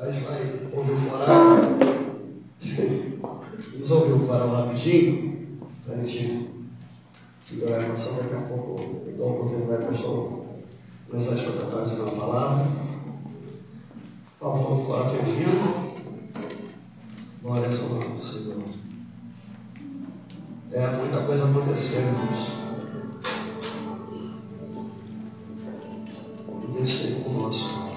A gente vai ouvir o coral. Vamos ouvir o coral rapidinho, para a gente segurar a emoção. Daqui a pouco eu dou a oportunidade para o pastor Moisés para estar trazendo uma palavra. Por favor, o coral termina. Glória ao seu nome, Senhor. É muita coisa acontecendo nisso. E Deus esteve conosco.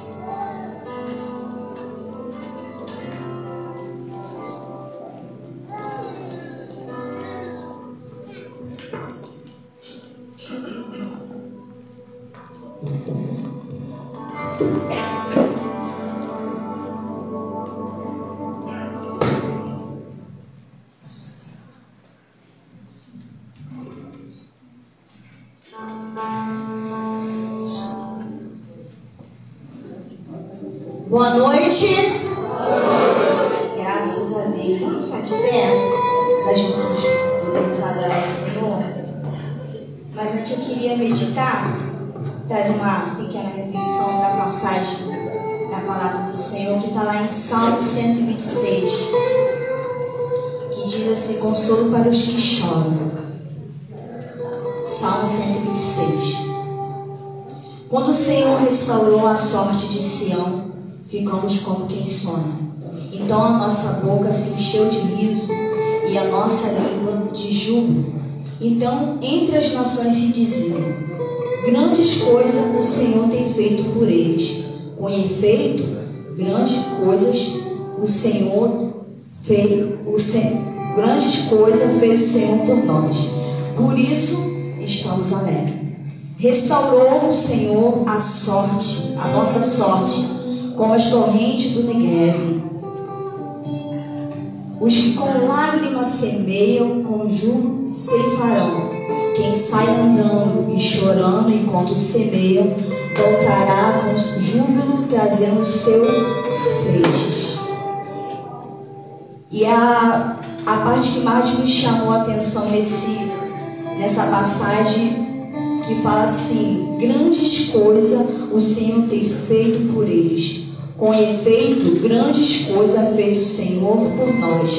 Boa noite. Graças a Deus. Vamos ficar de pé para juntos podemos adorar o Senhor. Mas antes eu queria meditar, trazer uma pequena reflexão da passagem da palavra do Senhor que está lá em Salmo 126, que diz assim: consolo para os que choram. Salmo 126. Quando o Senhor restaurou a sorte de Sião, ficamos como quem sonha. Então a nossa boca se encheu de riso e a nossa língua de júbilo. Então entre as nações se diziam: grandes coisas o Senhor tem feito por eles. Com efeito, grandes coisas o Senhor fez, grandes coisas fez o Senhor por nós. Por isso estamos alegres. Restaurou o Senhor a sorte, a nossa sorte, com as torrentes do Negueb. Os que com lágrimas semeiam, com júbilo ceifarão. Quem sai andando e chorando enquanto semeia, voltará com júbilo, trazendo o seu feixes. E a parte que mais me chamou a atenção nessa passagem, que fala assim: grandes coisas o Senhor tem feito por eles. Com efeito, grandes coisas fez o Senhor por nós.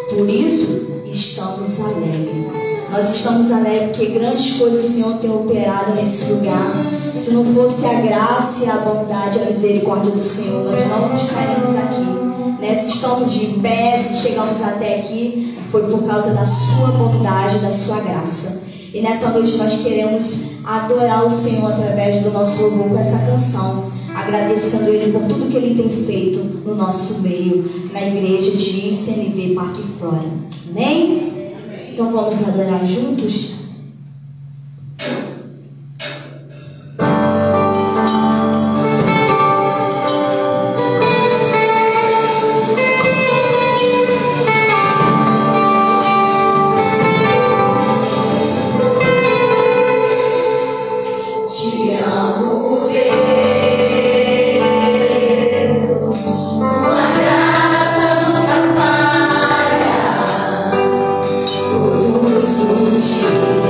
Por isso, estamos alegres. Nós estamos alegres porque grandes coisas o Senhor tem operado nesse lugar. Se não fosse a graça e a bondade e a misericórdia do Senhor, nós não estaríamos aqui. Se estamos de pé, se chegamos até aqui, foi por causa da sua bondade, da sua graça. E nessa noite nós queremos adorar o Senhor através do nosso louvor com essa canção, agradecendo Ele por tudo que Ele tem feito no nosso meio, na igreja de CNV Parque Flora. Amém? Então vamos adorar juntos? Todos os dias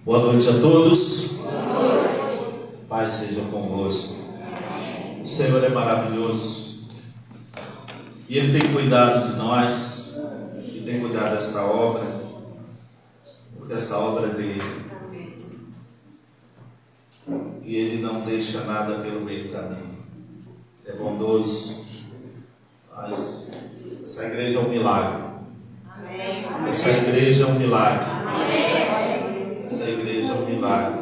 Boa noite a todos. Paz seja convosco. O Senhor é maravilhoso e Ele tem cuidado de nós e tem cuidado desta obra, porque esta obra é dele e Ele não deixa nada pelo meio do caminho. Ele é bondoso, mas essa igreja é um milagre. Essa igreja é um milagre. Essa igreja é um milagre.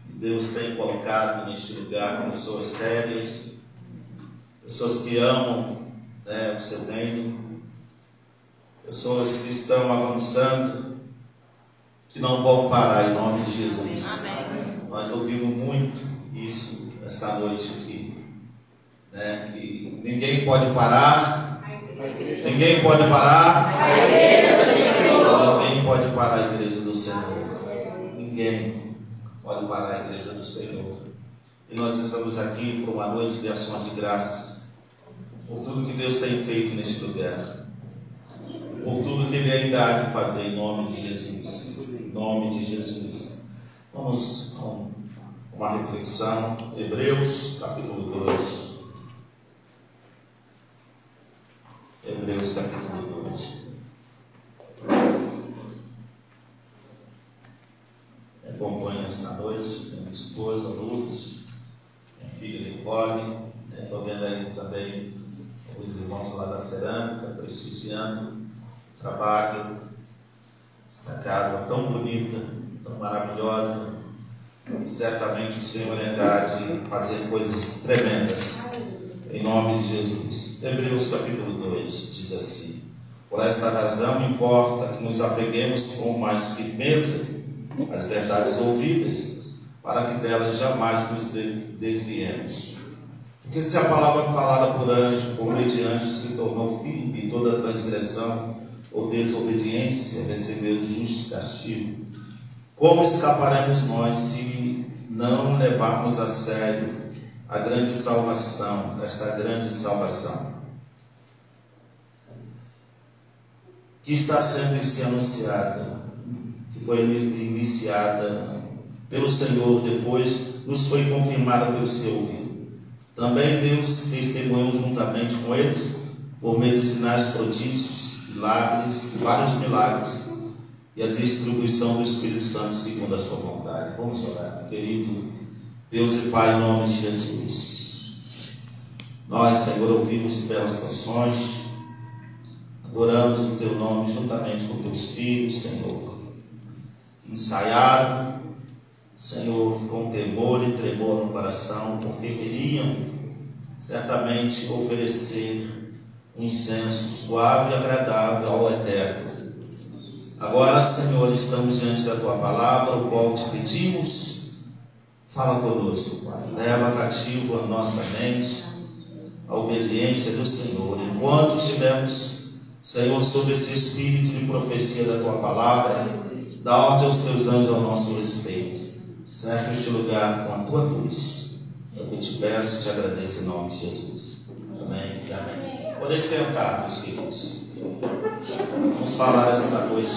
E Deus tem colocado neste lugar pessoas sérias, pessoas que amam, né, o seu reino, pessoas que estão avançando, que não vão parar em nome de Jesus. Nós ouvimos muito isso esta noite aqui, né, que ninguém pode parar, ninguém pode parar, ninguém pode parar a igreja do Senhor, ninguém pode parar a igreja do Senhor. E nós estamos aqui por uma noite de ações de graça, por tudo que Deus tem feito neste lugar, por tudo que Ele ainda há de fazer em nome de Jesus, em nome de Jesus. Vamos com uma reflexão, Hebreus capítulo 2. Hebreus capítulo 2. Me acompanha esta noite, minha esposa Lourdes, minha filha Nicole. Estou vendo aí também os irmãos lá da cerâmica, prestigiando o trabalho, esta casa tão bonita, tão maravilhosa. Certamente o Senhor ainda há de fazer coisas tremendas, em nome de Jesus. Hebreus capítulo 2 diz assim: por esta razão importa que nos apeguemos com mais firmeza às verdades ouvidas, para que delas jamais nos desviemos. Porque se a palavra falada por anjo, por meio de anjo, se tornou firme, e toda transgressão ou desobediência recebeu justo castigo, como escaparemos nós se não levarmos a sério a grande salvação, esta grande salvação que está sendo se anunciada, que foi iniciada pelo Senhor, depois nos foi confirmada pelos que ouviram. Também Deus testemunhou juntamente com eles, por meio de sinais, prodígios, milagres, vários milagres, e a distribuição do Espírito Santo segundo a sua vontade. Vamos orar, querido Deus e Pai, em nome de Jesus. Nós, Senhor, ouvimos belas canções, adoramos o Teu nome juntamente com Teus filhos, Senhor, ensaiaram, Senhor, com temor e tremor no coração, porque queriam certamente oferecer um incenso suave e agradável ao Eterno. Agora, Senhor, estamos diante da Tua palavra, o qual te pedimos, fala conosco, Pai. Leva cativo a nossa mente, a obediência do Senhor. Enquanto estivermos, Senhor, sob esse espírito de profecia da Tua palavra, dá ordem aos Teus anjos ao nosso respeito. Cerca este lugar com a Tua luz. Eu te peço e te agradeço em nome de Jesus. Amém e amém. Podem sentar, meus queridos. Vamos falar esta noite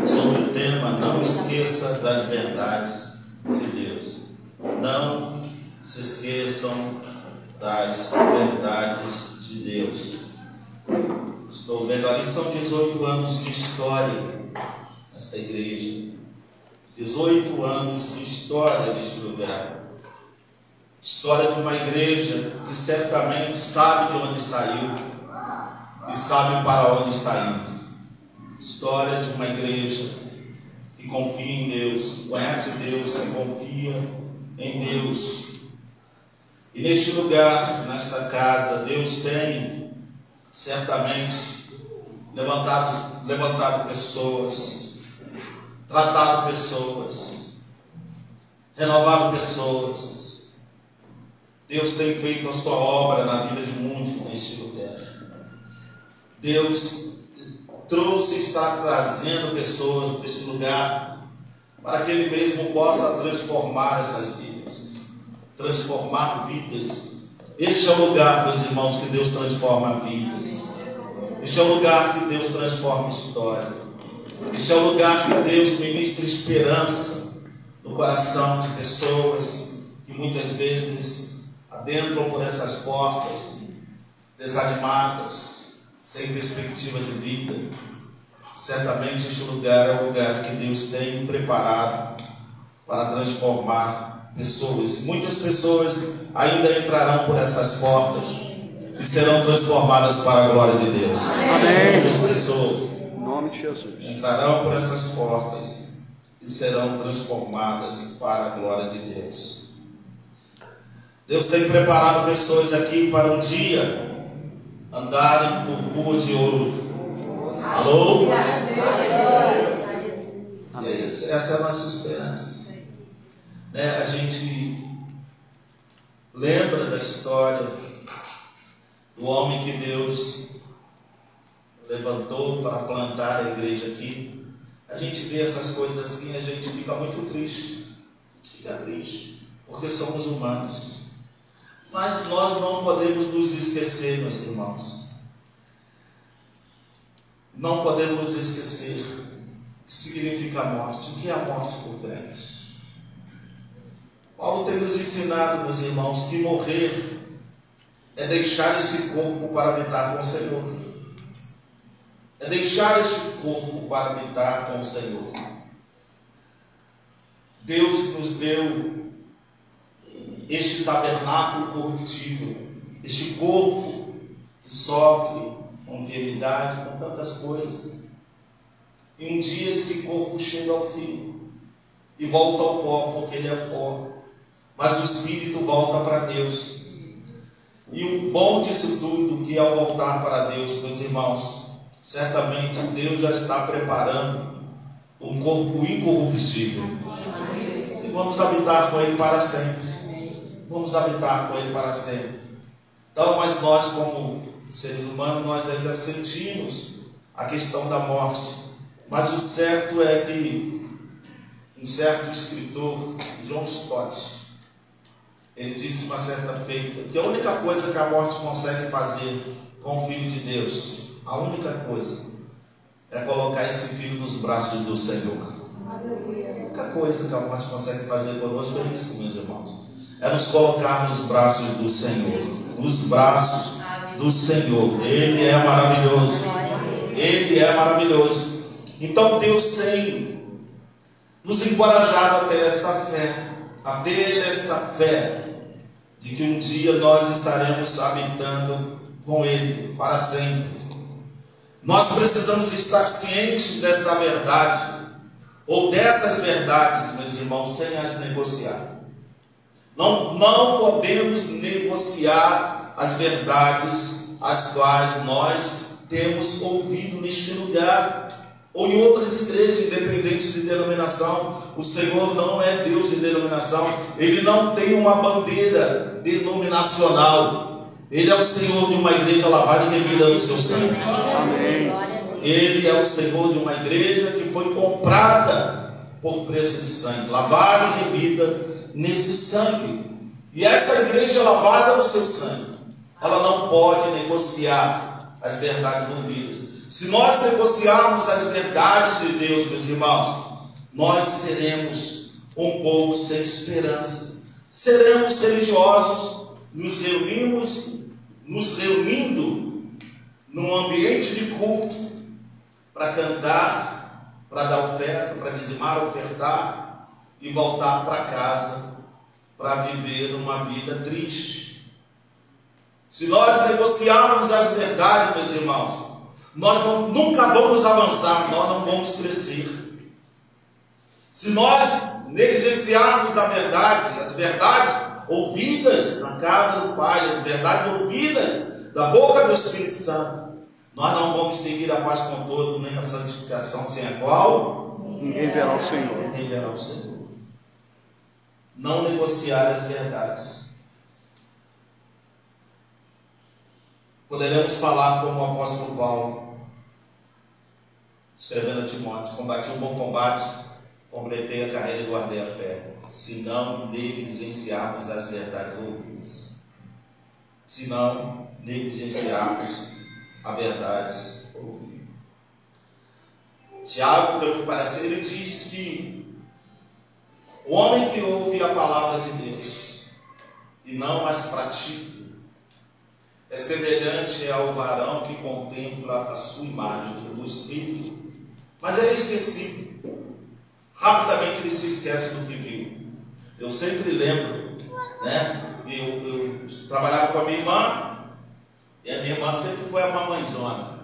sobre o tema: não esqueça das verdades de Deus. Não se esqueçam das verdades de Deus. Estou vendo ali, são 18 anos de história nesta igreja, 18 anos de história neste lugar. História de uma igreja que certamente sabe de onde saiu e sabe para onde está indo. História de uma igreja que confia em Deus, que conhece Deus, que confia em Deus. E neste lugar, nesta casa, Deus tem certamente levantado pessoas, tratado pessoas, renovado pessoas. Deus tem feito a sua obra na vida de muitos neste lugar. Deus trouxe e está trazendo pessoas para esse lugar, para que Ele mesmo possa transformar essas vidas, transformar vidas. Este é o lugar, meus irmãos, que Deus transforma vidas. Este é o lugar que Deus transforma história. Este é o lugar que Deus ministra esperança no coração de pessoas que muitas vezes adentram por essas portas desanimadas, sem perspectiva de vida. Certamente este lugar é o lugar que Deus tem preparado para transformar pessoas. Muitas pessoas ainda entrarão por essas portas e serão transformadas para a glória de Deus. Amém. Muitas pessoas Em nome de Jesus. entrarão por essas portas e serão transformadas para a glória de Deus. Deus tem preparado pessoas aqui para um dia andarem por rua de ouro. Alô? E essa é a nossa esperança. Né? A gente lembra da história do homem que Deus levantou para plantar a igreja aqui. A gente vê essas coisas assim, a gente fica muito triste. Fica triste, porque somos humanos. Mas nós não podemos nos esquecer, meus irmãos. Não podemos nos esquecer o que significa a morte. O que é a morte para o crente? Paulo tem nos ensinado, meus irmãos, que morrer é deixar esse corpo para habitar com o Senhor. É deixar este corpo para habitar com o Senhor. Deus nos deu este tabernáculo corruptível, este corpo que sofre com enfermidade, com tantas coisas. E um dia esse corpo chega ao fim e volta ao pó, porque ele é pó. Mas o espírito volta para Deus. E o bom disso tudo, que ao voltar para Deus, meus irmãos, certamente Deus já está preparando um corpo incorruptível. E vamos habitar com Ele para sempre. Vamos habitar com Ele para sempre. Então, mas nós, como seres humanos, nós ainda sentimos a questão da morte. Mas o certo é que um certo escritor, John Stott, ele disse uma certa feita que a única coisa que a morte consegue fazer com o Filho de Deus, a única coisa, é colocar esse filho nos braços do Senhor. A única coisa que a morte consegue fazer conosco é isso, meus irmãos. É nos colocar nos braços do Senhor. Nos braços do Senhor. Ele é maravilhoso. Ele é maravilhoso. Então Deus tem nos encorajado a ter esta fé. A ter esta fé de que um dia nós estaremos habitando com Ele para sempre. Nós precisamos estar cientes desta verdade, ou dessas verdades, meus irmãos, sem as negociar. Não podemos negociar as verdades as quais nós temos ouvido neste lugar, ou em outras igrejas, independente de denominação. O Senhor não é Deus de denominação. Ele não tem uma bandeira denominacional. Ele é o Senhor de uma igreja lavada e remida no seu sangue. Amém. Ele é o Senhor de uma igreja que foi comprada por preço de sangue, lavada e remida nesse sangue. E essa igreja lavada no seu sangue, ela não pode negociar as verdades ouvidas. Se nós negociarmos as verdades de Deus, meus irmãos, nós seremos um povo sem esperança. Seremos religiosos, nos reunindo num ambiente de culto para cantar, para dar oferta, para dizimar, ofertar e voltar para casa para viver uma vida triste. Se nós negociarmos as verdades, meus irmãos, nós nunca vamos avançar, nós não vamos crescer. Se nós negligenciarmos a verdade, as verdades ouvidas na casa do Pai, as verdades ouvidas da boca do Espírito Santo, nós não vamos seguir a paz com todo, nem a santificação, sem a qual ninguém verá o Senhor. Ninguém verá o Senhor. Não negociar as verdades. Poderemos falar como o apóstolo Paulo, escrevendo a Timóteo: combati o bom combate, completei a carreira e guardei a fé. Se não negligenciarmos as verdades ouvidas. Se não negligenciarmos a verdade ouvida. Tiago, pelo que parece, ele diz que o homem que ouve a palavra de Deus e não as pratica é semelhante ao varão que contempla a sua imagem do Espírito, mas é esquecido. Rapidamente ele se esquece do que viu. Eu sempre lembro, né? Eu trabalhava com a minha irmã, e a minha irmã sempre foi a mamãezona.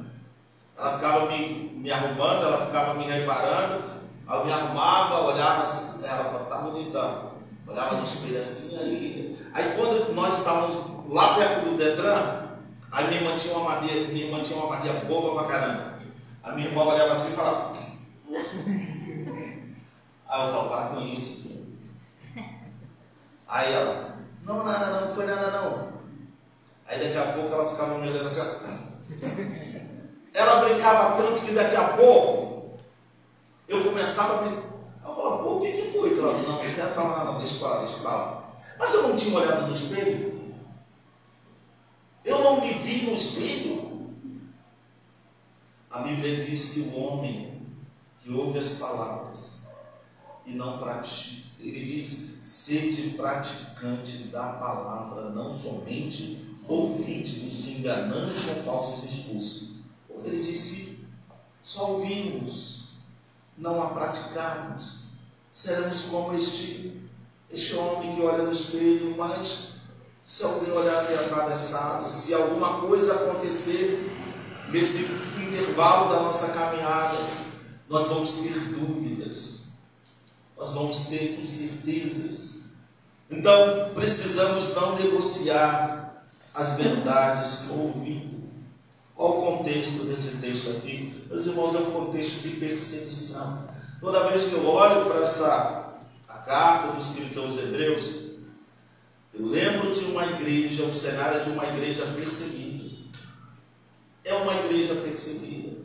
Ela ficava me arrumando, ela ficava me reparando, aí eu me arrumava, olhava assim, ela falava, tá bonitão. Olhava no espelho assim, aí quando nós estávamos lá perto do Detran, aí minha irmã tinha uma mania boba pra caramba. A minha irmã olhava assim e falava. Aí eu falava, para com isso, filho. Aí ela, não foi nada não. Aí daqui a pouco ela ficava me olhando assim. Ela brincava tanto que daqui a pouco eu começava a me. Eu falava, pô, o que foi? Ela, não quero falar nada, não, deixa pra lá. Mas eu não tinha olhado no espelho. Eu não me vi no espelho. A Bíblia diz que o homem que ouve as palavras e não pratica, ele diz, sede praticante da palavra, não somente ouvinte, nos enganando com falsos discursos. Porque ele disse, só ouvimos, não a praticarmos, seremos como este homem que olha no espelho, mas se alguém olhar meio atravessado, se alguma coisa acontecer nesse intervalo da nossa caminhada, nós vamos ter dúvidas, nós vamos ter incertezas. Então, precisamos não negociar as verdades ouvindo. Qual o contexto desse texto aqui? Meus irmãos, é um contexto de perseguição. Toda vez que eu olho para a carta do escritor aos Hebreus, eu lembro de uma igreja, o cenário de uma igreja perseguida. É uma igreja perseguida.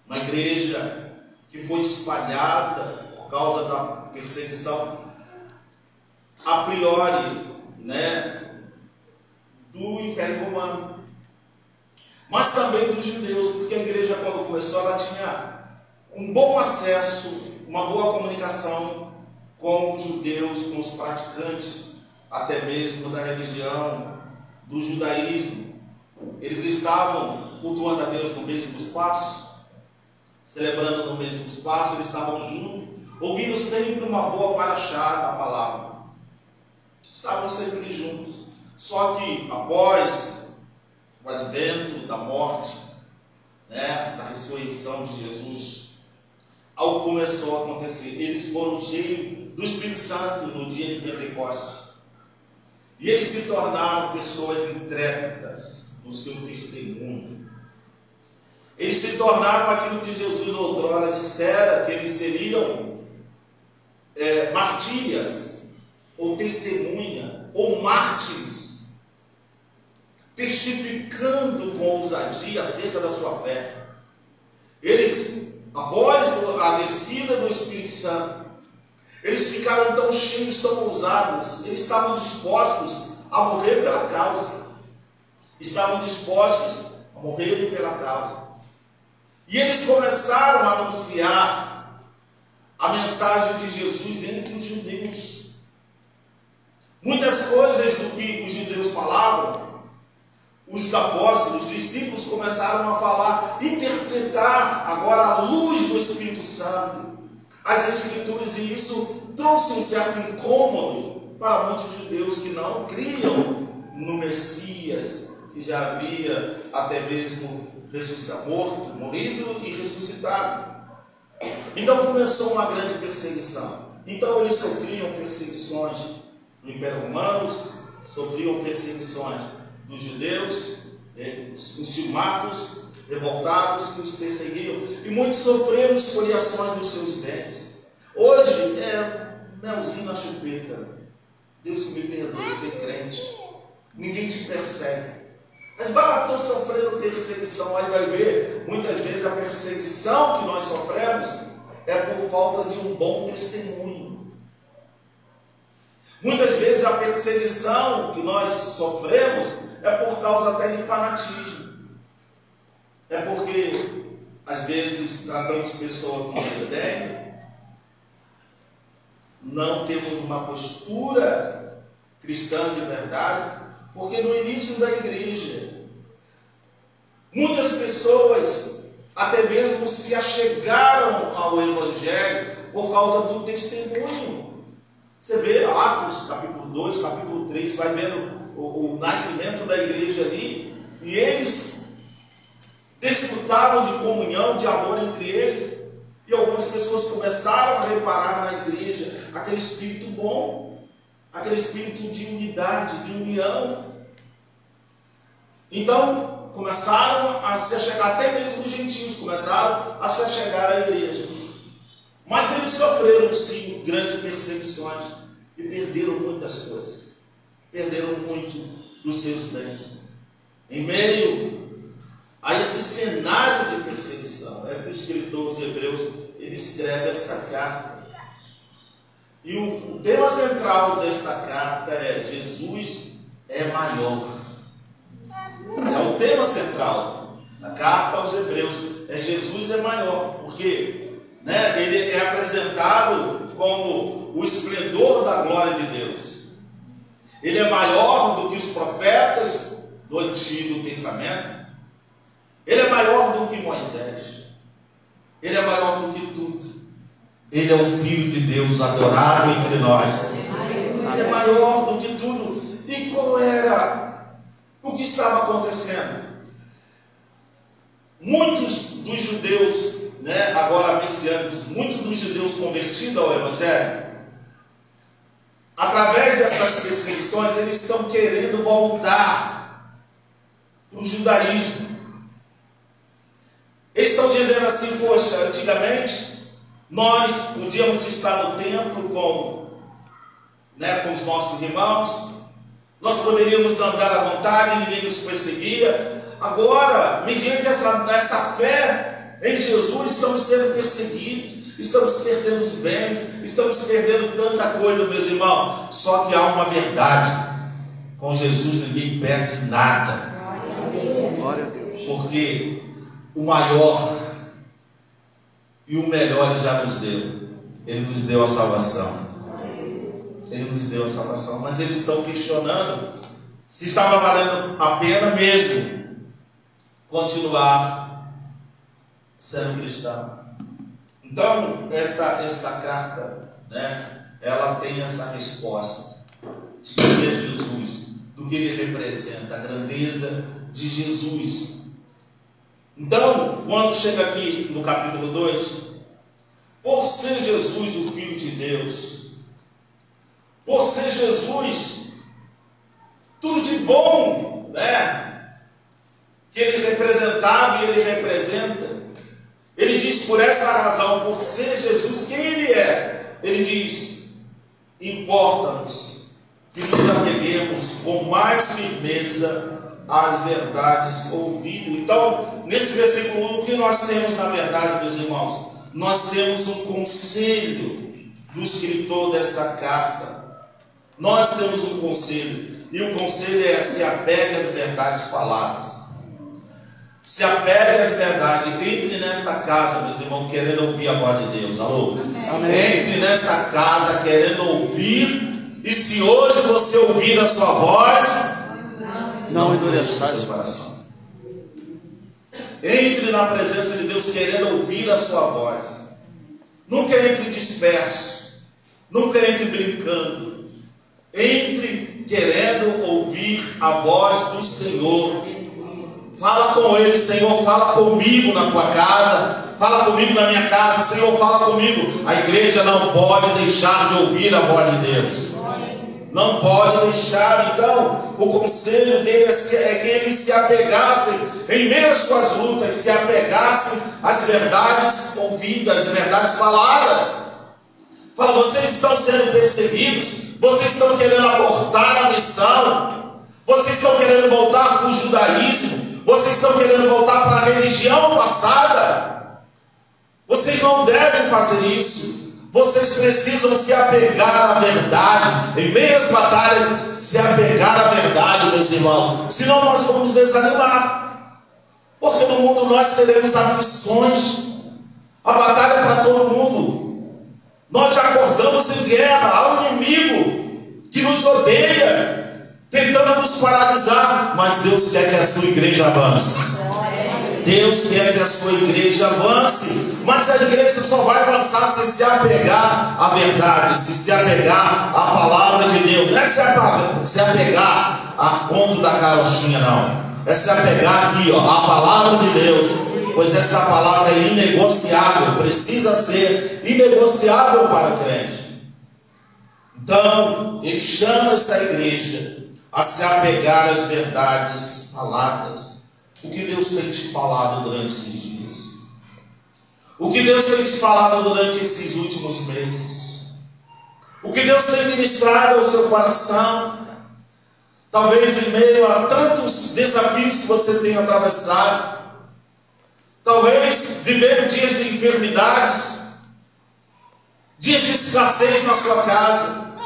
Uma igreja que foi espalhada por causa da perseguição a priori, né, do Império Romano. Mas também dos judeus, porque a igreja, quando começou, ela tinha um bom acesso, uma boa comunicação com os judeus, com os praticantes, até mesmo da religião, do judaísmo. Eles estavam cultuando a Deus no mesmo espaço, celebrando no mesmo espaço, eles estavam juntos, ouvindo sempre uma boa paraxá da palavra. Estavam sempre juntos. Só que após o advento da morte, né, da ressurreição de Jesus, algo começou a acontecer. Eles foram cheios do Espírito Santo no dia de Pentecostes. E eles se tornaram pessoas intrépidas no seu testemunho. Eles se tornaram aquilo que Jesus outrora dissera, que eles seriam martírias, ou testemunha, ou mártires, testificando com ousadia acerca da sua fé. Eles, após a descida do Espírito Santo, eles ficaram tão cheios, tão ousados, eles estavam dispostos a morrer pela causa. Estavam dispostos a morrer pela causa. E eles começaram a anunciar a mensagem de Jesus entre os judeus. Muitas coisas do que os judeus falavam, os apóstolos, os discípulos começaram a falar, interpretar agora a luz do Espírito Santo, as Escrituras, e isso trouxe um certo incômodo para muitos judeus que não criam no Messias, que já havia até mesmo morto, morrido e ressuscitado. Então começou uma grande perseguição. Então eles sofriam perseguições do Império Romano, sofriam perseguições dos judeus, os ciumatos, revoltados que os perseguiam, e muitos sofreram espoliações dos seus bens. Hoje é melzinho na chupeta. Deus me perdoe ser crente. Ninguém te persegue. Mas vai lá, estou sofrendo perseguição. Aí vai ver, muitas vezes a perseguição que nós sofremos é por falta de um bom testemunho. Muitas vezes a perseguição que nós sofremos é por causa até de fanatismo. É porque às vezes tratamos pessoas com desdém, não temos uma postura cristã de verdade, porque no início da igreja, muitas pessoas até mesmo se achegaram ao Evangelho por causa do testemunho. Você vê Atos, capítulo 2, capítulo 3, vai vendo o nascimento da igreja ali, e eles desfrutavam de comunhão, de amor entre eles, e algumas pessoas começaram a reparar na igreja aquele espírito bom, aquele espírito de unidade, de união. Então começaram a se achegar, até mesmo os gentios começaram a se achegar à igreja, mas eles sofreram sim grandes perseguições e perderam muitas coisas, perderam muito dos seus bens. Em meio a esse cenário de perseguição, é que o escritor aos Hebreus ele escreve esta carta. E o tema central desta carta é: Jesus é maior. É o tema central da carta aos Hebreus, é Jesus é maior, porque ele é apresentado como o esplendor da glória de Deus. Ele é maior do que os profetas do Antigo Testamento. Ele é maior do que Moisés. Ele é maior do que tudo. Ele é o Filho de Deus adorado entre nós. Ele é maior do que tudo. E qual era o que estava acontecendo? Muitos dos judeus, agora messiânicos, muitos dos judeus convertidos ao Evangelho, através dessas perseguições, eles estão querendo voltar para o judaísmo. Eles estão dizendo assim: poxa, antigamente nós podíamos estar no templo com os nossos irmãos, nós poderíamos andar à vontade, ninguém nos perseguia. Agora, mediante essa fé em Jesus, estamos sendo perseguidos, estamos perdendo os bens, estamos perdendo tanta coisa, meus irmãos. Só que há uma verdade: com Jesus ninguém perde nada. Glória a Deus. Porque o maior e o melhor Ele já nos deu. Ele nos deu a salvação. Ele nos deu a salvação. Mas eles estão questionando se estava valendo a pena mesmo continuar sendo cristão. Então, esta carta, ela tem essa resposta de quem é Jesus, do que Ele representa, a grandeza de Jesus. Então, quando chega aqui no capítulo 2, por ser Jesus o Filho de Deus, por ser Jesus tudo de bom, que Ele representava e Ele representa, Ele diz: por essa razão, por ser Jesus quem Ele é, Ele diz: importa-nos que nos apeguemos com mais firmeza às verdades ouvidas. Então, nesse versículo 1, o que nós temos na verdade, meus irmãos? Nós temos um conselho do escritor desta carta. Nós temos um conselho, e o conselho é: se apegue às verdades faladas. Se apegue às verdades. Entre nesta casa, meus irmãos, querendo ouvir a voz de Deus. Alô? Amém. Entre nesta casa querendo ouvir, e se hoje você ouvir a sua voz, não endureçai o coração. Entre na presença de Deus querendo ouvir a sua voz. Nunca entre disperso, nunca entre brincando. Entre querendo ouvir a voz do Senhor. Fala com Ele: Senhor, fala comigo na tua casa, fala comigo na minha casa, Senhor, fala comigo. A igreja não pode deixar de ouvir a voz de Deus. Não pode deixar. Então, o conselho dele é que eles se apegassem, em meio às suas lutas, se apegassem às verdades ouvidas, às verdades faladas. Fala: vocês estão sendo perseguidos, vocês estão querendo abortar a missão, vocês estão querendo voltar para o judaísmo, vocês estão querendo voltar para a religião passada. Vocês não devem fazer isso. Vocês precisam se apegar à verdade. Em meio às batalhas, se apegar à verdade, meus irmãos. Senão nós vamos desanimar. Porque no mundo nós teremos aflições. A batalha é para todo mundo. Nós já acordamos em guerra. Há um inimigo que nos odeia, tentando nos paralisar. Mas Deus quer que a sua igreja avance. Deus quer que a sua igreja avance. Mas a igreja só vai avançar se apegar à verdade, se apegar à palavra de Deus. Não é se apegar a conto da carochinha, não. É se apegar aqui, ó, à palavra de Deus. Pois essa palavra é inegociável, precisa ser inegociável para o crente. Então, ele chama esta igreja a se apegar às verdades faladas. O que Deus tem te falado durante esses dias? O que Deus tem te falado durante esses últimos meses? O que Deus tem ministrado ao seu coração? Talvez em meio a tantos desafios que você tem atravessado, talvez vivendo dias de enfermidades, dias de escassez na sua casa,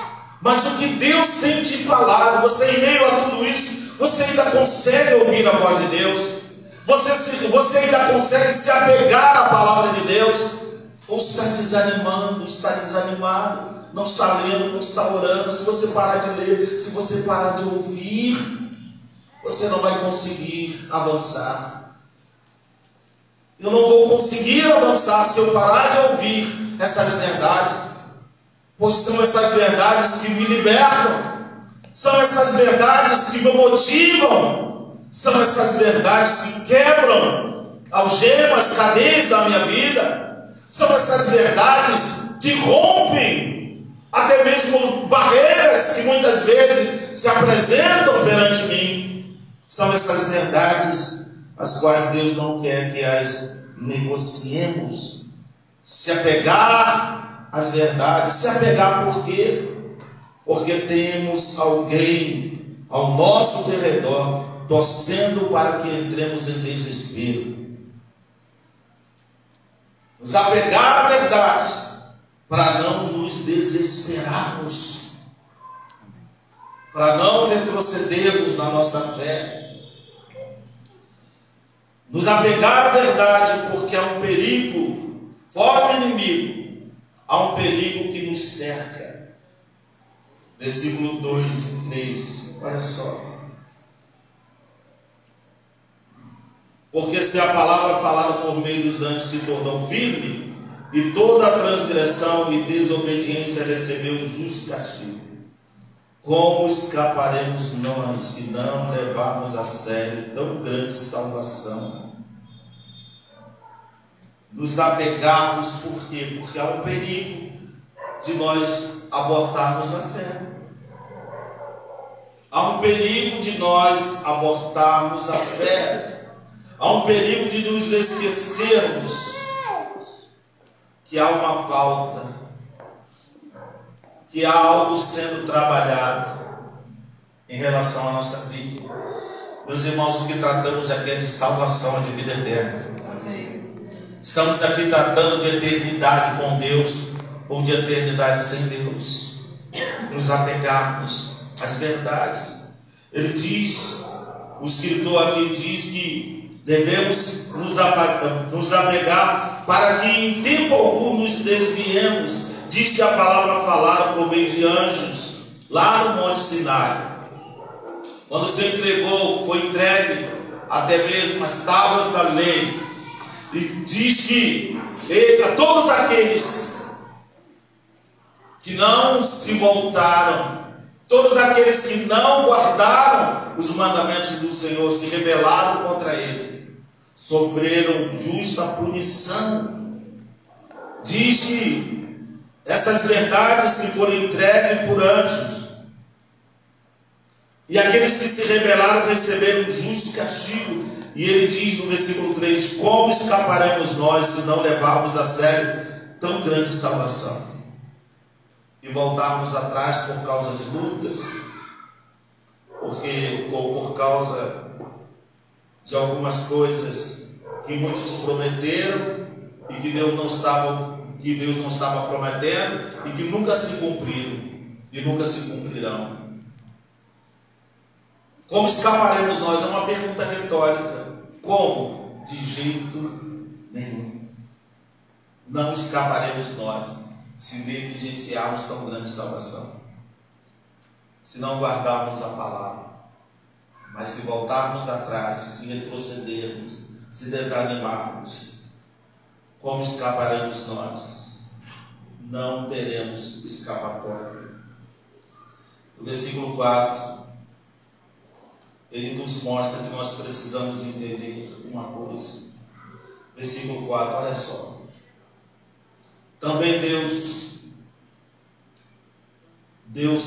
mas o que Deus tem te falado, você em meio a tudo isso, você ainda consegue ouvir a voz de Deus? Você ainda consegue se apegar à palavra de Deus? Ou está desanimando, está desanimado? Não está lendo, não está orando? Se você parar de ler, se você parar de ouvir, você não vai conseguir avançar. Eu não vou conseguir avançar se eu parar de ouvir essas verdades, pois são essas verdades que me libertam, são essas verdades que me motivam, são essas verdades que quebram algemas, cadeias da minha vida, são essas verdades que rompem até mesmo barreiras que muitas vezes se apresentam perante mim. São essas verdades as quais Deus não quer que as negociemos. Se apegar às verdades. Se apegar por quê? Porque temos alguém ao nosso derredor torcendo para que entremos em desespero. Nos apegar à verdade para não nos desesperarmos, para não retrocedermos na nossa fé. Nos apegar à verdade porque há um perigo, fora o inimigo, há um perigo que nos cerca. Versículo 2 e 3, olha só. Porque se a palavra falada por meio dos anjos se tornou firme, e toda a transgressão e desobediência recebeu o justo castigo, como escaparemos nós se não levarmos a sério tão grande salvação? Nos apegarmos por quê? Porque há um perigo de nós abortarmos a fé. Há um perigo de nós abortarmos a fé. Há um perigo de nos esquecermos que há uma pauta, que há algo sendo trabalhado em relação à nossa vida. Meus irmãos, o que tratamos aqui é de salvação, de vida eterna. Estamos aqui tratando de eternidade com Deus ou de eternidade sem Deus. Nos apegarmos às verdades. Ele diz, o escritor aqui diz que devemos nos apegar para que em tempo algum nos desviemos. Diz que a palavra falada por meio de anjos lá no Monte Sinai, quando se entregou, foi entregue até mesmo as tábuas da lei, e diz que a todos aqueles que não se voltaram, todos aqueles que não guardaram os mandamentos do Senhor, se rebelaram contra Ele, sofreram justa punição. Diz que essas verdades que foram entregues por anjos, e aqueles que se rebelaram receberam um justo castigo. E ele diz no versículo 3, como escaparemos nós se não levarmos a sério tão grande salvação? E voltarmos atrás por causa de lutas, ou por causa de algumas coisas que muitos prometeram e que Deus não estava prometendo e que nunca se cumpriram e nunca se cumprirão. Como escaparemos nós? É uma pergunta retórica. Como? De jeito nenhum. Não escaparemos nós se negligenciarmos tão grande salvação. Se não guardarmos a palavra. Mas se voltarmos atrás, se retrocedermos, se desanimarmos, como escaparemos nós? Não teremos escapatória. O versículo 4, ele nos mostra que nós precisamos entender uma coisa. Versículo 4, olha só. Também Deus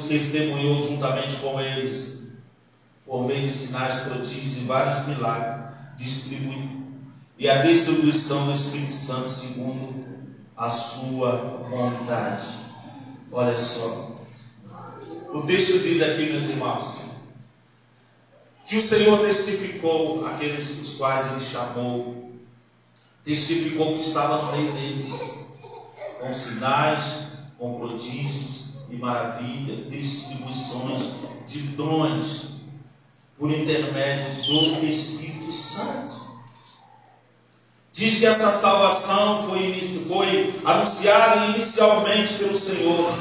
testemunhou juntamente com eles, por meio de sinais, prodígios e vários milagres, e a distribuição do Espírito Santo segundo a sua vontade. Olha só. O texto diz aqui, meus irmãos, que o Senhor testificou aqueles os quais Ele chamou, testificou que estava no meio deles, com sinais, com prodígios e maravilhas, distribuições de dons, por intermédio do Espírito Santo. Diz que essa salvação foi anunciada inicialmente pelo Senhor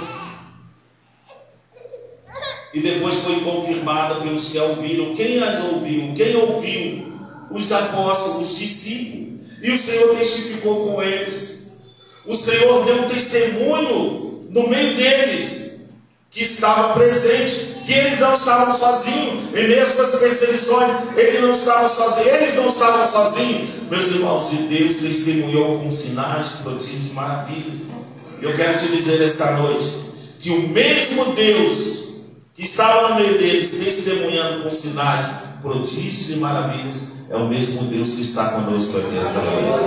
e depois foi confirmada pelos que a ouviram. Quem as ouviu? Quem ouviu? Os apóstolos, os discípulos. E o Senhor testificou com eles. O Senhor deu um testemunho no meio deles, que estava presente, que eles não estavam sozinhos, em meio às suas perseguições, eles não estavam sozinhos, meus irmãos, e Deus testemunhou com sinais, prodígios e maravilhas. Eu quero te dizer esta noite, que o mesmo Deus, que estava no meio deles, testemunhando com sinais, prodígios e maravilhas, é o mesmo Deus que está conosco aqui esta noite.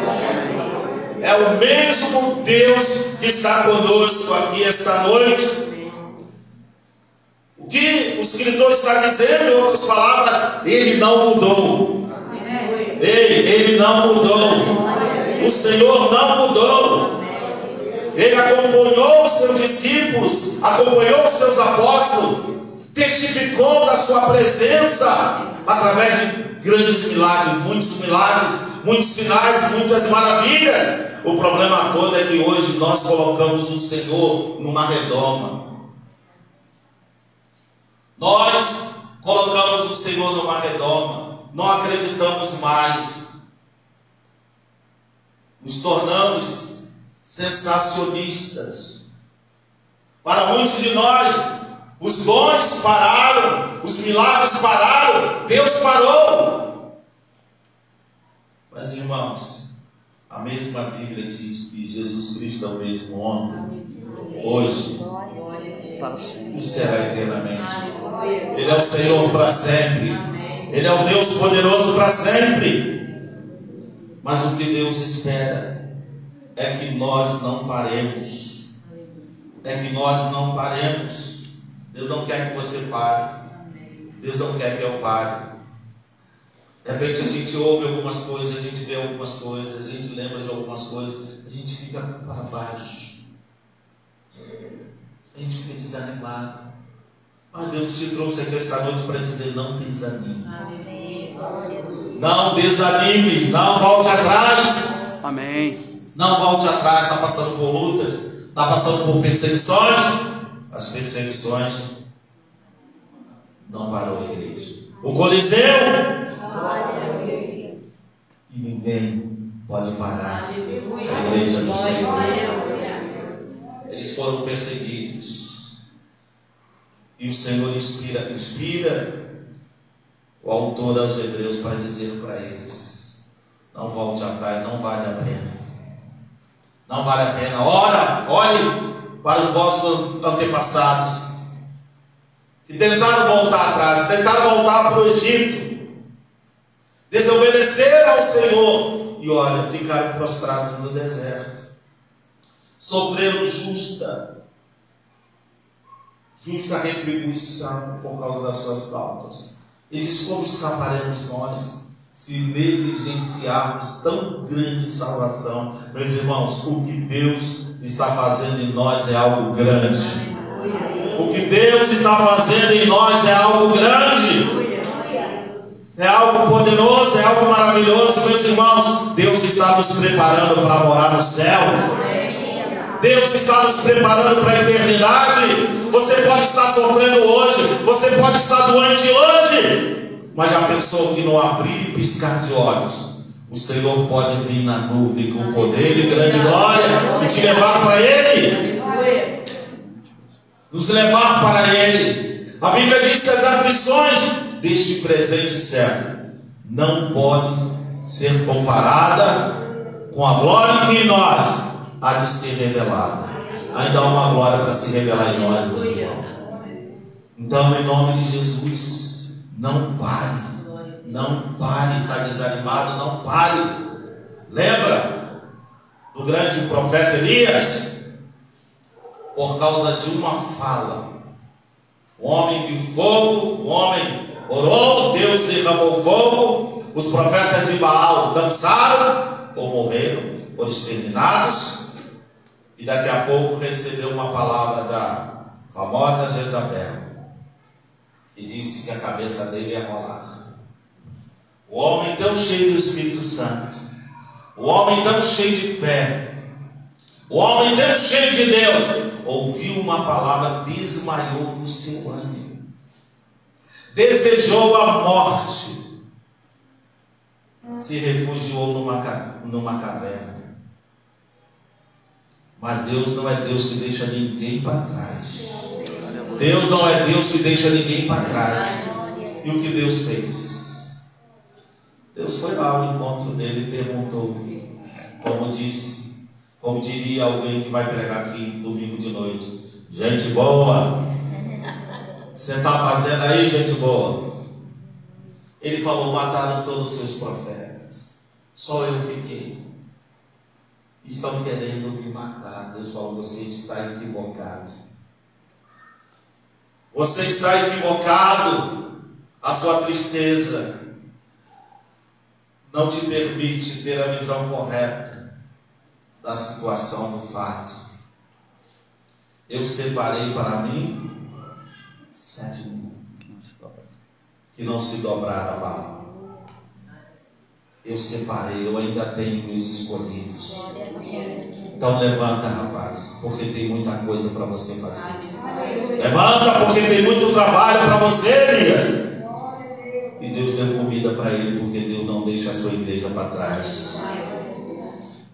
É o mesmo Deus que está conosco aqui esta noite. O que o escritor está dizendo, em outras palavras, Ele não mudou. Ele não mudou. O Senhor não mudou. Ele acompanhou os seus discípulos, acompanhou os seus apóstolos, testificou da sua presença através de grandes milagres, muitos sinais, muitas maravilhas. O problema todo é que hoje nós colocamos o Senhor numa redoma. Nós colocamos o Senhor numa redoma, não acreditamos mais, nos tornamos sensacionistas. Para muitos de nós, os dons pararam, os milagres pararam, Deus parou. Mas, irmãos, a mesma Bíblia diz que Jesus Cristo é o mesmo ontem, hoje e será eternamente. Ele é o Senhor para sempre. Ele é o Deus poderoso para sempre. Mas o que Deus espera é que nós não paremos. Deus não quer que você pare. Deus não quer que eu pare. De repente a gente ouve algumas coisas, a gente vê algumas coisas, a gente lembra de algumas coisas, a gente fica para baixo. A gente fica desanimado. Mas Deus te trouxe aqui esta noite para dizer: não desanime. Não desanime. Não volte atrás. Amém. Não volte atrás. Está passando por lutas, está passando por perseguições. As perseguições não parou a igreja. O Coliseu. E ninguém pode parar a igreja do Senhor. Eles foram perseguidos. E o Senhor inspira o autor aos Hebreus para dizer para eles: não volte atrás, não vale a pena. Não vale a pena. Olhe para os vossos antepassados, que tentaram voltar atrás, tentaram voltar para o Egito, desobedeceram ao Senhor e olha, ficaram prostrados no deserto, sofreram justa retribuição por causa das suas faltas. Ele diz: como escaparemos nós se negligenciarmos tão grande salvação? Meus irmãos, o que Deus está fazendo em nós é algo grande. O que Deus está fazendo em nós é algo grande. É algo poderoso, é algo maravilhoso, meus irmãos. Deus está nos preparando para morar no céu. Deus está nos preparando para a eternidade. Você pode estar sofrendo hoje, você pode estar doente hoje, mas já pensou que no abrir e piscar de olhos, o Senhor pode vir na nuvem com poder e grande glória e te levar para Ele? Nos levar para Ele. A Bíblia diz que as aflições deste presente século não podem ser comparadas com a glória que em nós há de ser revelada. Ainda há uma glória para se revelar em nós, meu irmão. Então, em nome de Jesus, não pare. Não pare, está desanimado, não pare. Lembra do grande profeta Elias? Por causa de uma fala, o homem viu fogo, o homem orou, Deus derramou fogo, os profetas de Baal dançaram ou morreram, foram exterminados, e daqui a pouco recebeu uma palavra da famosa Jezabel, que disse que a cabeça dele ia rolar. O homem tão cheio do Espírito Santo, o homem tão cheio de fé, o homem tão cheio de Deus, ouviu uma palavra, desmaiou no seu ânimo, desejou a morte, se refugiou numa caverna. Mas Deus não é Deus que deixa ninguém para trás. Deus não é Deus que deixa ninguém para trás. E o que Deus fez? Deus foi lá ao encontro dele e perguntou, como diria alguém que vai pregar aqui domingo de noite: gente boa, você está fazendo aí, gente boa? Ele falou: mataram todos os seus profetas, só eu fiquei. Estão querendo me matar. Deus falou: você está equivocado. Você está equivocado. A sua tristeza não te permite ter a visão correta da situação, do fato. Eu separei para mim 7.000 que não se dobraram a Baal. Eu separei, eu ainda tenho meus escolhidos. Então levanta, rapaz, porque tem muita coisa para você fazer. Levanta, porque tem muito trabalho para você, Elias. E Deus deu comida para ele, porque Deus não deixa a sua igreja para trás.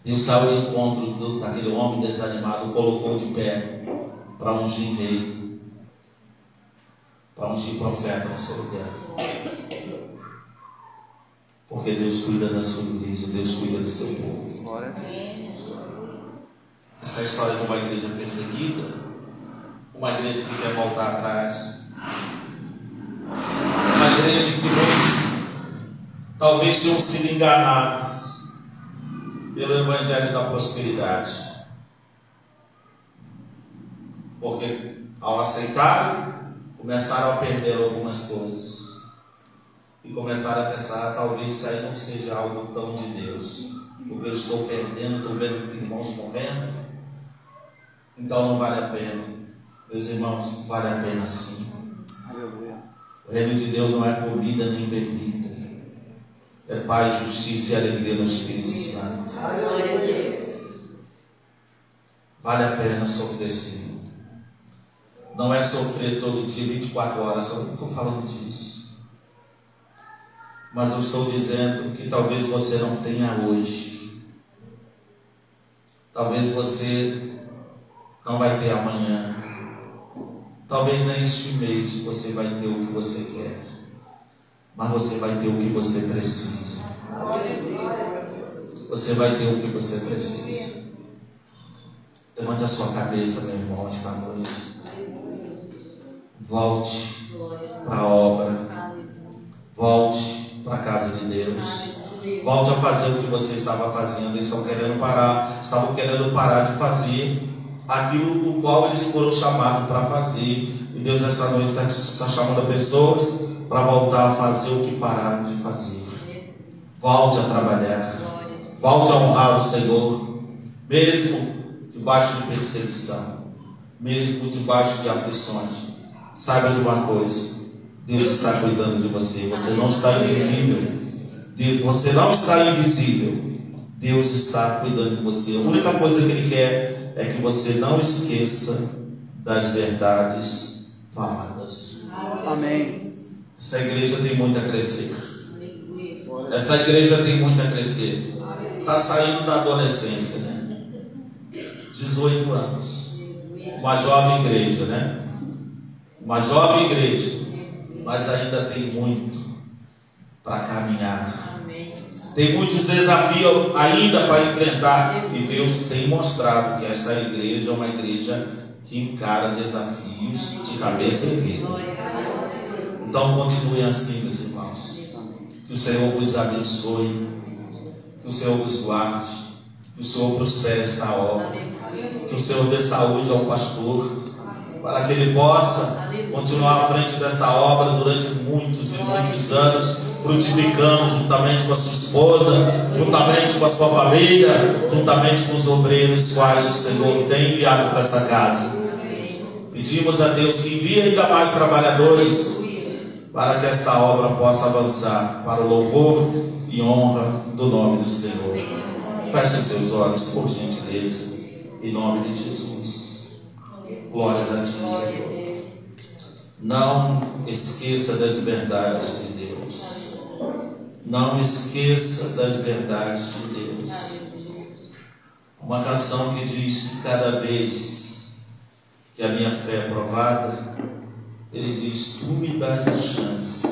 Deus saiu ao encontro daquele homem desanimado, colocou de pé para ungir rei, para ungir profeta no seu lugar. Porque Deus cuida da sua igreja, Deus cuida do seu povo. Essa é a história de uma igreja perseguida, uma igreja que quer voltar atrás, uma igreja que muitos talvez tenham sido enganados pelo evangelho da prosperidade, porque ao aceitar, começaram a perder algumas coisas e começaram a pensar: talvez isso aí não seja algo tão de Deus, porque eu estou perdendo, estou vendo irmãos morrendo, então não vale a pena. Meus irmãos, vale a pena sim. O reino de Deus não é comida nem bebida, é paz, justiça e alegria no Espírito Santo. Vale a pena sofrer sim. Não é sofrer todo dia, 24 horas, só não estou falando disso. Mas eu estou dizendo que talvez você não tenha hoje. Talvez você não vai ter amanhã. Talvez nem este mês você vai ter o que você quer. Mas você vai ter o que você precisa. Você vai ter o que você precisa. Levante a sua cabeça, meu irmão, esta noite. Volte para a obra. Volte para a casa de Deus. Volte a fazer o que você estava fazendo. Eles estavam querendo parar de fazer aquilo no qual eles foram chamados para fazer. E Deus esta noite está chamando pessoas para voltar a fazer o que pararam de fazer. Volte a trabalhar. Volte a honrar o Senhor, mesmo debaixo de perseguição, mesmo debaixo de aflições. Saiba de uma coisa: Deus está cuidando de você. Você não está invisível. Você não está invisível. Deus está cuidando de você. A única coisa que Ele quer é que você não esqueça das verdades faladas. Amém. Esta igreja tem muito a crescer. Esta igreja tem muito a crescer. Está saindo da adolescência, né? 18 anos. Uma jovem igreja, né? Uma jovem igreja. Mas ainda tem muito para caminhar. Tem muitos desafios ainda para enfrentar. E Deus tem mostrado que esta igreja é uma igreja que encara desafios de cabeça erguida. Então continue assim, meus irmãos. Que o Senhor vos abençoe. Que o Senhor vos guarde. Que o Senhor prospere esta obra. Que o Senhor dê saúde ao pastor, para que ele possa continuar à frente desta obra durante muitos e muitos anos, frutificando juntamente com a sua esposa, juntamente com a sua família, juntamente com os obreiros quais o Senhor tem enviado para esta casa. Pedimos a Deus que envie ainda mais trabalhadores para que esta obra possa avançar para o louvor e honra do nome do Senhor. Feche os seus olhos, por gentileza, em nome de Jesus. Glórias a ti, Senhor. Não esqueça das verdades de Deus. Não esqueça das verdades de Deus. Uma canção que diz que cada vez que a minha fé é provada, ele diz: tu me dás a chance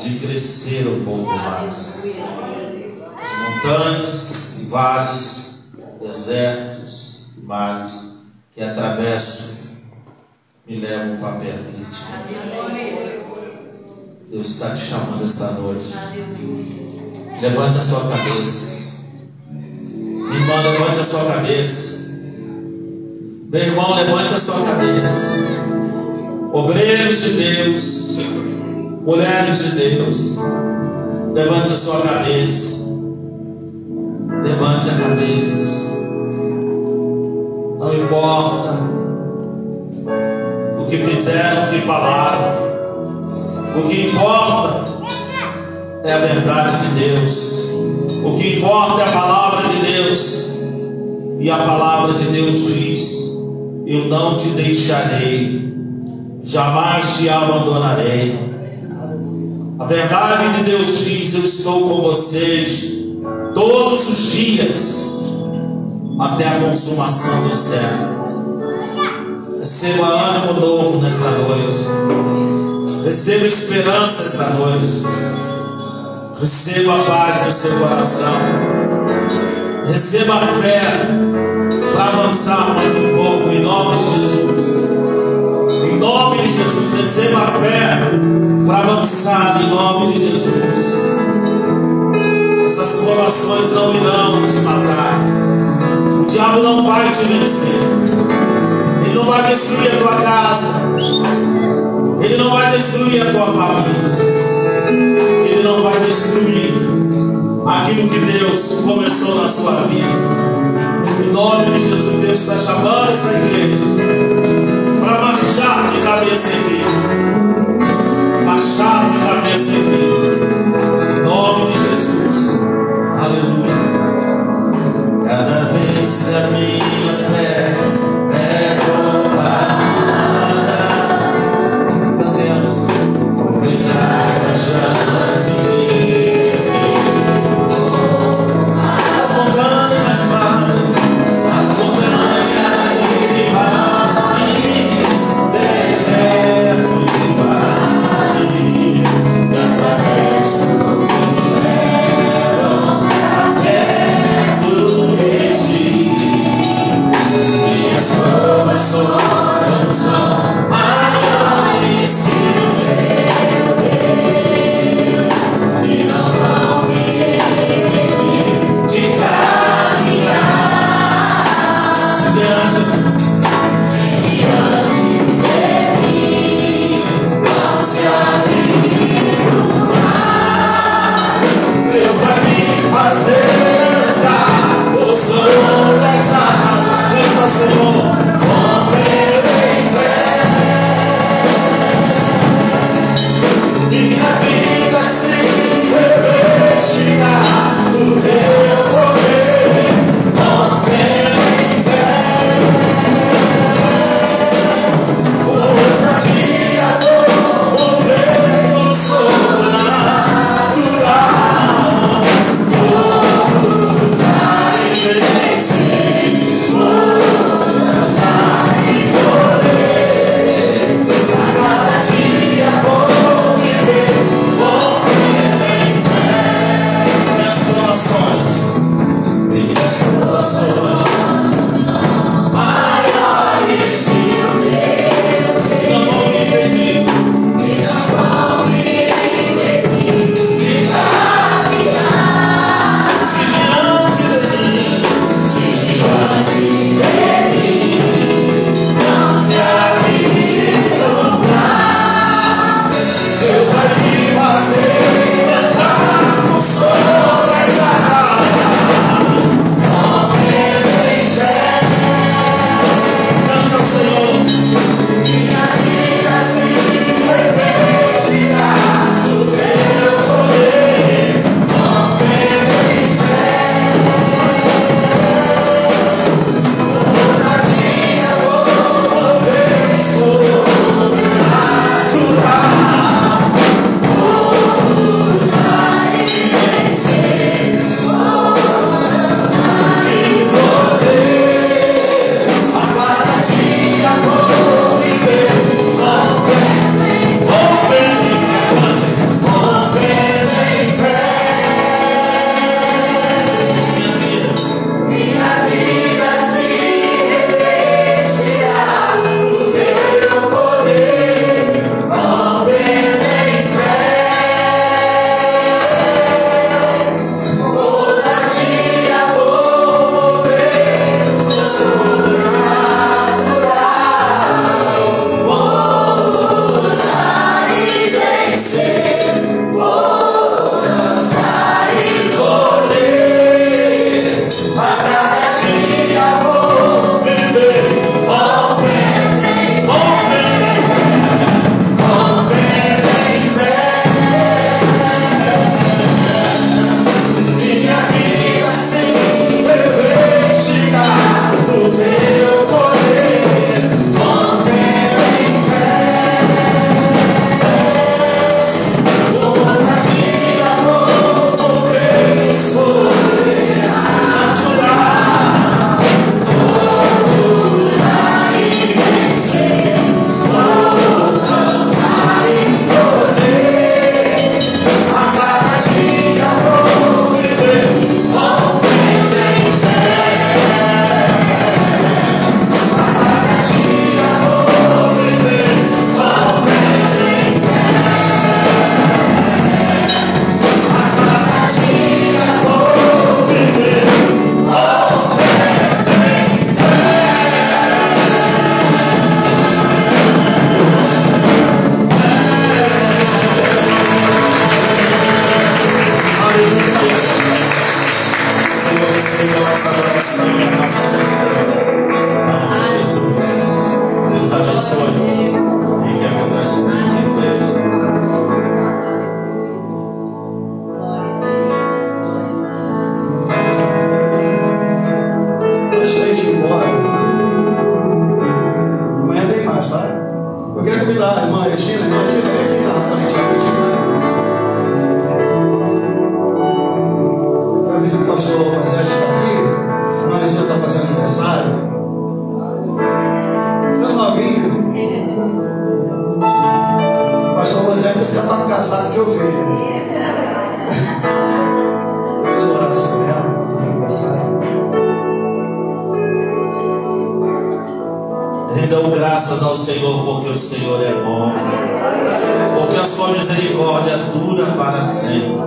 de crescer um pouco mais. As montanhas e vales, desertos e mares que atravesso me levam para perto de ti. Deus está te chamando esta noite. Levante a sua cabeça. Minha irmã, levante a sua cabeça. Meu irmão, levante a sua cabeça. Obreiros de Deus, mulheres de Deus, levante a sua cabeça. Levante a cabeça. Não importa o que fizeram, o que falaram. O que importa é a verdade de Deus. O que importa é a palavra de Deus. E a palavra de Deus diz: eu não te deixarei, jamais te abandonarei. A verdade de Deus diz: eu estou com vocês todos os dias, até a consumação do século. Receba ânimo novo nesta noite. Receba esperança esta noite. Receba a paz no seu coração. Receba a fé para avançar mais um pouco, em nome de Jesus. Em nome de Jesus, receba a fé para avançar, em nome de Jesus. Essas provações não irão te matar. O diabo não vai te vencer. Ele não vai destruir a tua casa. Ele não vai destruir a tua família. Ele não vai destruir aquilo que Deus começou na sua vida. Em nome de Jesus, Deus está chamando essa igreja para marchar de cabeça erguida. Marchar de cabeça erguida. Em nome de Jesus. Aleluia. Cada vez que a minha fé é provada, cantemos, me traz a chance de crescer. As montanhas malas, as montanhas e vales, desertos e vales, que atravesso me levam até tu de ti. Minhas provações não são maiores que o meu Deus, e não vão me impedir de caminhar. Se diante de mim não se abrir o mar, Deus vai me fazer andar o som das asas. Deus ao Senhor, Regina, vem aqui na frente rapidinho. Vai pedir para o pastor Moisés estar aqui. A Regina está fazendo aniversário. Ficando novinho. O pastor Moisés disse que ela está com casaco de ovelha. Sua oração com ela, está fazendo aniversário. Rendam graças ao Senhor, porque o Senhor é bom, porque a sua misericórdia dura para sempre.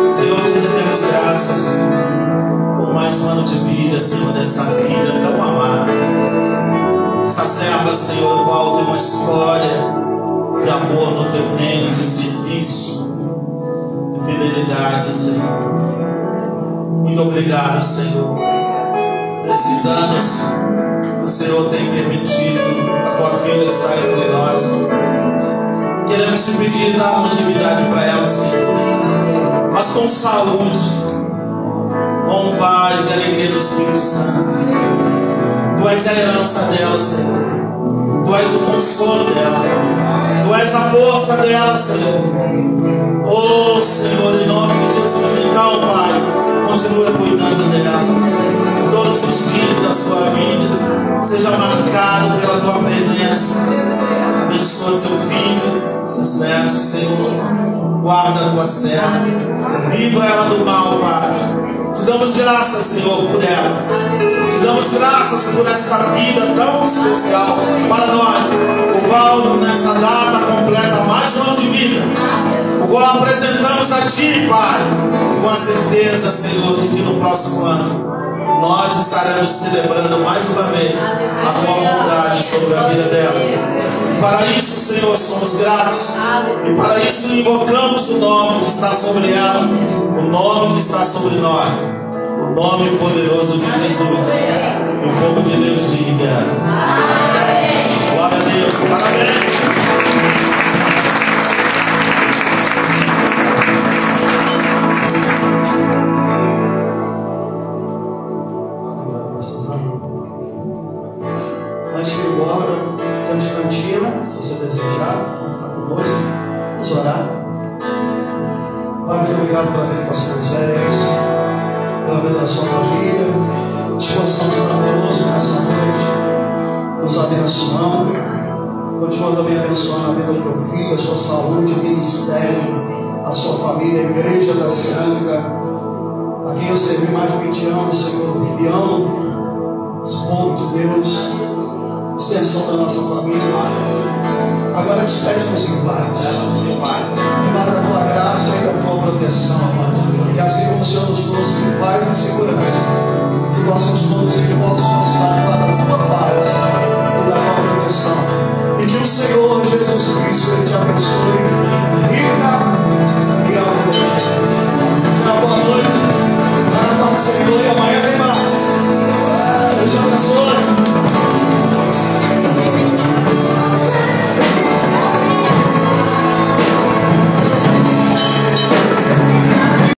Senhor, te rendemos graças por mais um ano de vida, Senhor, desta vida tão amada. Esta serva, Senhor, qual tem uma história de amor no teu reino, de serviço, de fidelidade, Senhor. Muito obrigado, Senhor, por esses anos o Senhor tem permitido a tua filha estar entre nós. Queremos te pedir da longevidade para ela, Senhor, mas com saúde, com paz e alegria do Espírito Santo. Tu és a herança dela, Senhor. Tu és o consolo dela. Tu és a força dela, Senhor. Oh, Senhor, em nome de Jesus, então, Pai, continua cuidando dela. Todos os dias da sua vida seja marcado pela tua presença. Abençoa seu filho, seus netos, Senhor. Guarda a tua serva. Livra ela do mal, Pai. Te damos graças, Senhor, por ela. Te damos graças por esta vida tão especial para nós, o qual nesta data completa mais um ano de vida, o qual apresentamos a Ti, Pai, com a certeza, Senhor, de que no próximo ano nós estaremos celebrando mais uma vez a tua bondade sobre a vida dela. E para isso, Senhor, somos gratos. E para isso invocamos o nome que está sobre ela, o nome que está sobre nós, o nome poderoso de Jesus. E o povo de Deus diga: glória a Deus, parabéns. Antes de ir embora, temos cantina, se você desejar, está conosco, vamos orar. Pai, muito obrigado pela vida do pastor Moisés, pela vida da sua família. Disposição será conosco nessa noite, nos abençoando. Continua também abençoando a vida do teu filho, a sua saúde, ministério, a sua família, a igreja da Cerâmica, a quem eu servi mais de 20 anos, Senhor, e amo esse povo de Deus, extensão da nossa família. Agora despede-nos em paz, debaixo da tua graça e da tua proteção, Pai. E assim como o Senhor nos trouxe em paz e em segurança, que possamos conduzir de volta aos nossos lares.